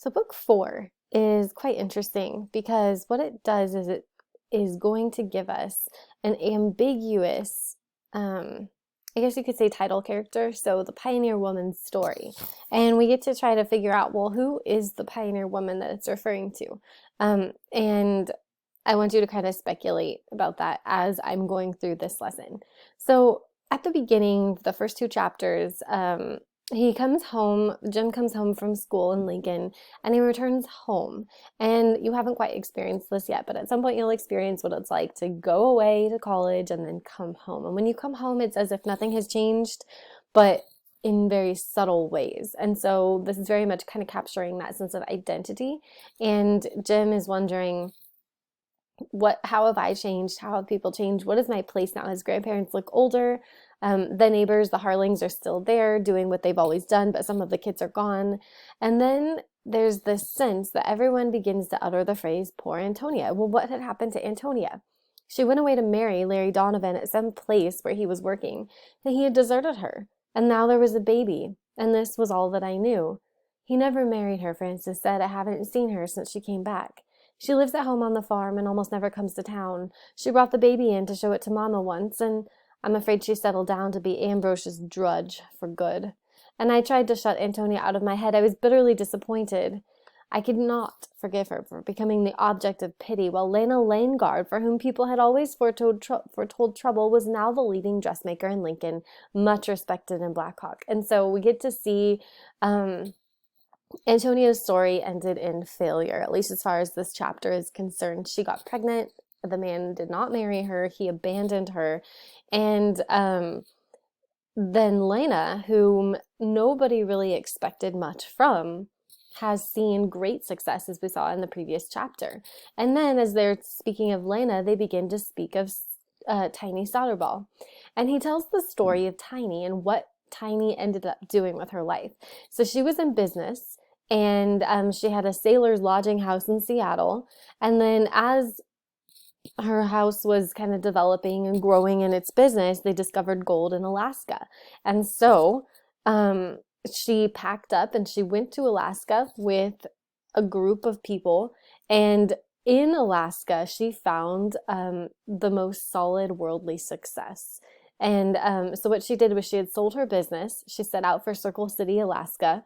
So book four is quite interesting because what it does is it is going to give us an ambiguous, um, I guess you could say title character, so the pioneer woman's story. And we get to try to figure out, well, who is the pioneer woman that it's referring to? And I want you to kind of speculate about that as I'm going through this lesson. So at the beginning, the first two chapters, Jim comes home from school in Lincoln, and he returns home. And you haven't quite experienced this yet, but at some point you'll experience what it's like to go away to college and then come home. And when you come home, it's as if nothing has changed, but in very subtle ways. And so this is very much kind of capturing that sense of identity. And Jim is wondering, how have I changed? How have people changed? What is my place now? His grandparents look older. The neighbors, the Harlings, are still there doing what they've always done, but some of the kids are gone. And then there's this sense that everyone begins to utter the phrase, poor Antonia. Well, what had happened to Antonia? She went away to marry Larry Donovan at some place where he was working, and he had deserted her. And now there was a baby, and this was all that I knew. He never married her, Frances said. I haven't seen her since she came back. She lives at home on the farm and almost never comes to town. She brought the baby in to show it to Mama once, and I'm afraid she settled down to be Ambrose's drudge for good. And I tried to shut Antonia out of my head. I was bitterly disappointed. I could not forgive her for becoming the object of pity, while Lena Langard, for whom people had always foretold trouble, was now the leading dressmaker in Lincoln, much respected in Black Hawk. And so we get to see Antonia's story ended in failure, at least as far as this chapter is concerned. She got pregnant. The man did not marry her. He abandoned her. And then Lena, whom nobody really expected much from, has seen great success, as we saw in the previous chapter. And then as they're speaking of Lena, they begin to speak of Tiny Soderball. And he tells the story of Tiny and what Tiny ended up doing with her life. So she was in business, and she had a sailor's lodging house in Seattle. And then as her house was kind of developing and growing in its business, they discovered gold in Alaska. And so she packed up and she went to Alaska with a group of people. And in Alaska, she found the most solid worldly success. And so what she did was she had sold her business. She set out for Circle City, Alaska.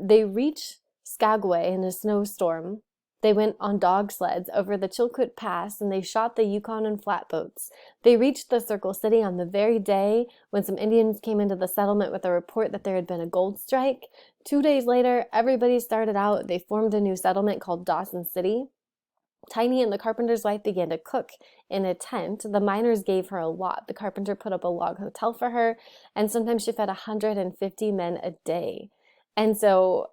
They reached Skagway in a snowstorm. They went on dog sleds over the Chilkoot Pass, and they shot the Yukon in flatboats. They reached the Circle City on the very day when some Indians came into the settlement with a report that there had been a gold strike. 2 days later, everybody started out. They formed a new settlement called Dawson City. Tiny and the carpenter's wife began to cook in a tent. The miners gave her a lot. The carpenter put up a log hotel for her, and sometimes she fed 150 men a day. And so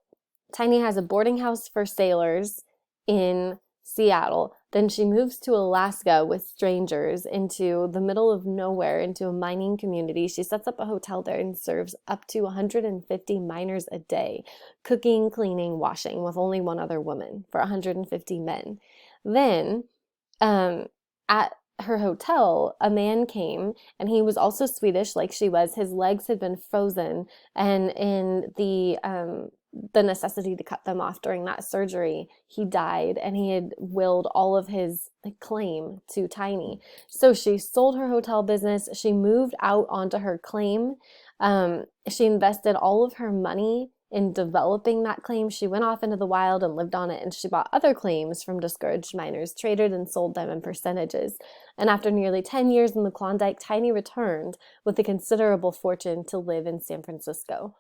Tiny has a boarding house for sailors in Seattle. Then she moves to Alaska with strangers into the middle of nowhere, into a mining community. She sets up a hotel there and serves up to 150 miners a day, cooking, cleaning, washing, with only one other woman for 150 men. Then at her hotel, a man came, and he was also Swedish like she was. His legs had been frozen, and in the necessity to cut them off during that surgery, he died, and he had willed all of his claim to Tiny. So she sold her hotel business. She moved out onto her claim. She invested all of her money in developing that claim. She went off into the wild and lived on it, and she bought other claims from discouraged miners, traded and sold them in percentages. And after nearly 10 years in the Klondike, Tiny returned with a considerable fortune to live in San Francisco.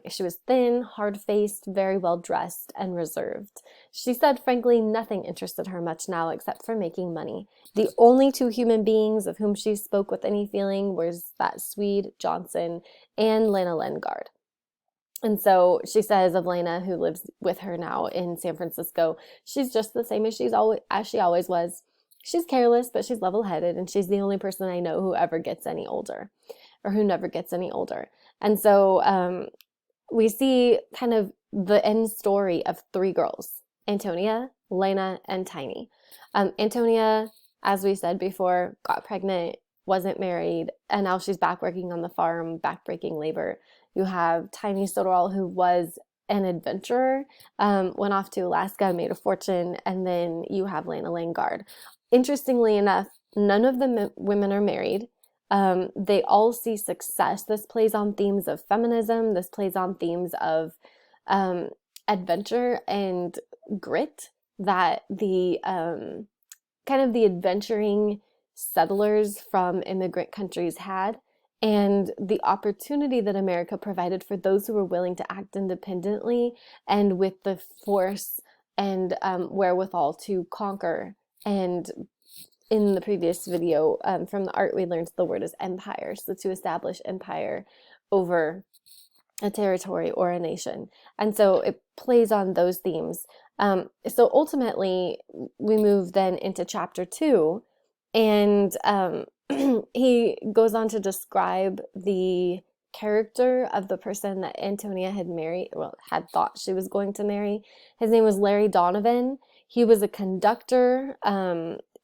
She was thin, hard-faced, very well-dressed, and reserved. She said, frankly, nothing interested her much now except for making money. The only two human beings of whom she spoke with any feeling was that Swede, Johnson, and Lena Lengard. And so she says of Lena, who lives with her now in San Francisco, she's just the same as she always was. She's careless, but she's level-headed, and she's the only person I know who ever gets any older, or who never gets any older. And so we see kind of the end story of three girls: Antonia, Lena, and Tiny. Antonia, as we said before, got pregnant, wasn't married, and now she's back working on the farm, back breaking labor. You have Tiny Soderal, who was an adventurer, went off to Alaska, made a fortune, and then you have Lana Langard. Interestingly enough, none of the women are married. They all see success. This plays on themes of feminism. This plays on themes of adventure and grit that the kind of the adventuring settlers from immigrant countries had, and the opportunity that America provided for those who were willing to act independently and with the force and wherewithal to conquer. And in the previous video, from the art, we learned the word is empire, so to establish empire over a territory or a nation. And so it plays on those themes. So ultimately, we move then into chapter 2, and he goes on to describe the character of the person that Antonia had thought she was going to marry. His name was Larry Donovan. He was a conductor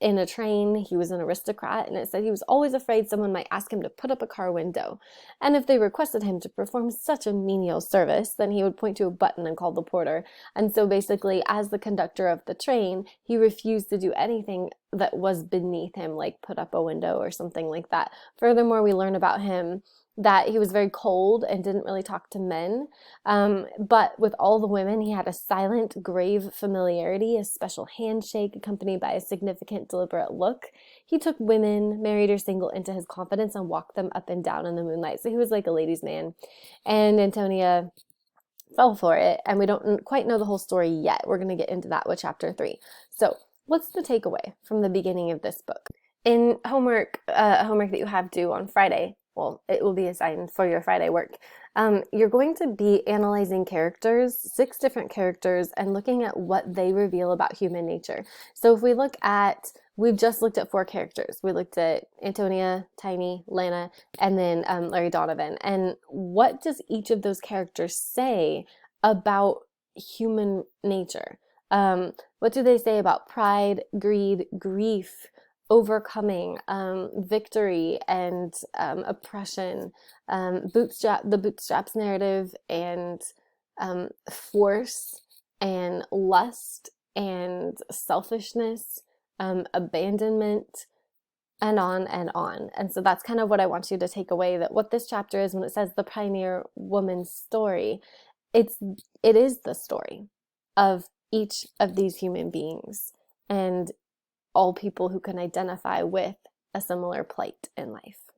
in a train. He was an aristocrat, and it said he was always afraid someone might ask him to put up a car window. And if they requested him to perform such a menial service, then he would point to a button and call the porter. And so basically, as the conductor of the train, he refused to do anything that was beneath him, like put up a window or something like that. Furthermore, we learn about him that he was very cold and didn't really talk to men. But with all the women, he had a silent, grave familiarity, a special handshake accompanied by a significant, deliberate look. He took women, married or single, into his confidence and walked them up and down in the moonlight. So he was like a ladies' man. And Antonia fell for it, and we don't quite know the whole story yet. We're going to get into that with chapter 3. So what's the takeaway from the beginning of this book? In homework that you have due on Friday, well, it will be assigned for your Friday work. You're going to be analyzing characters, 6 different characters, and looking at what they reveal about human nature. So if we've just looked at 4 characters. We looked at Antonia, Tiny, Lana, and then Larry Donovan. And what does each of those characters say about human nature? What do they say about pride, greed, grief, overcoming, victory, and oppression, the bootstraps narrative, and force, and lust, and selfishness, abandonment, and on and on. And so that's kind of what I want you to take away, that what this chapter is when it says the pioneer woman's story, it is the story of each of these human beings and all people who can identify with a similar plight in life.